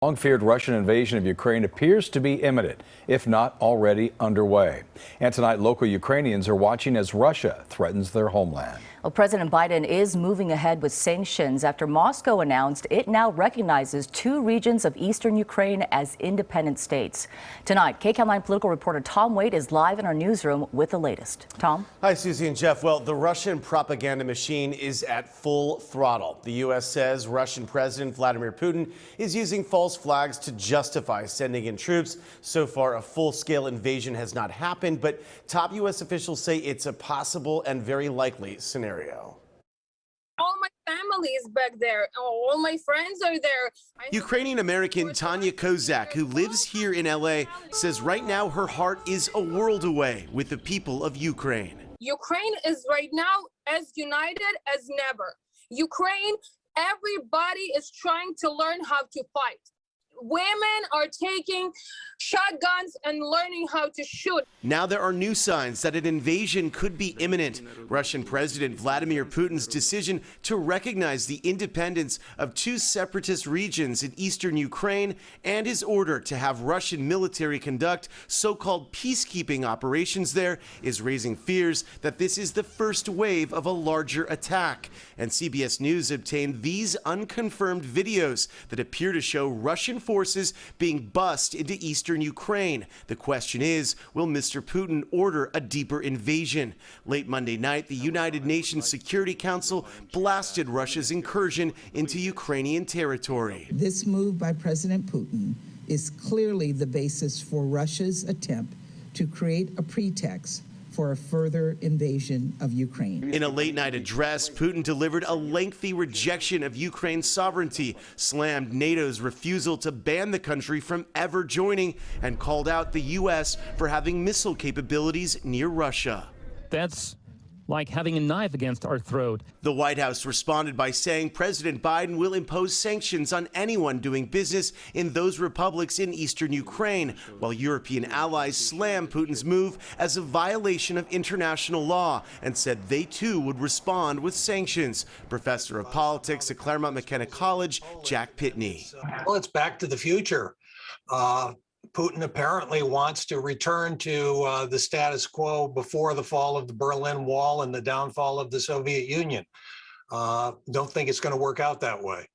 Long-feared Russian invasion of Ukraine appears to be imminent, if not already underway. And tonight, local Ukrainians are watching as Russia threatens their homeland. Well, President Biden is moving ahead with sanctions after Moscow announced it now recognizes two regions of eastern Ukraine as independent states. Tonight, KCAL 9 political reporter Tom Waite is live in our newsroom with the latest. Tom? Hi, Susie and Jeff. Well, the Russian propaganda machine is at full throttle. The U.S. says Russian President Vladimir Putin is using false flags to justify sending in troops. So far, a full-scale invasion has not happened, but top U.S. officials say it's a possible and very likely scenario. All my family is back there. All my friends are there. Ukrainian-American Tanya Kozak, who lives here in L.A., says right now her heart is a world away with the people of Ukraine. Ukraine is right now as united as never. Ukraine, everybody is trying to learn how to fight. Women are taking shotguns and learning how to shoot. Now there are new signs that an invasion could be imminent. Russian President Vladimir Putin's decision to recognize the independence of two separatist regions in eastern Ukraine and his order to have Russian military conduct so-called peacekeeping operations there is raising fears that this is the first wave of a larger attack. And CBS News obtained these unconfirmed videos that appear to show Russian forces being bussed into eastern Ukraine. The question is, will Mr. Putin order a deeper invasion? Late Monday night, the United Nations Security Council blasted Russia's incursion into Ukrainian territory. This move by President Putin is clearly the basis for Russia's attempt to create a pretext for a further invasion of Ukraine. In a late-night address, Putin delivered a lengthy rejection of Ukraine's sovereignty, slammed NATO's refusal to ban the country from ever joining, and called out the U.S. for having missile capabilities near Russia. That's like having a knife against our throat. The White House responded by saying President Biden will impose sanctions on anyone doing business in those republics in eastern Ukraine, while European allies slammed Putin's move as a violation of international law and said they too would respond with sanctions. Professor of politics at Claremont McKenna College, Jack Pitney. Well, it's back to the future. Putin apparently wants to return to the status quo before the fall of the Berlin Wall and the downfall of the Soviet Union. Don't think it's going to work out that way.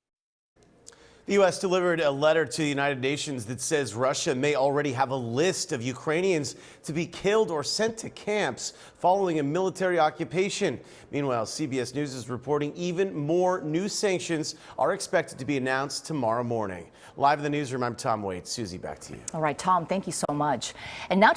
The U.S. delivered a letter to the United Nations that says Russia may already have a list of Ukrainians to be killed or sent to camps following a military occupation. Meanwhile, CBS News is reporting even more new sanctions are expected to be announced tomorrow morning. Live in the newsroom, I'm Tom Waite. Susie, back to you. All right, Tom, thank you so much. And now to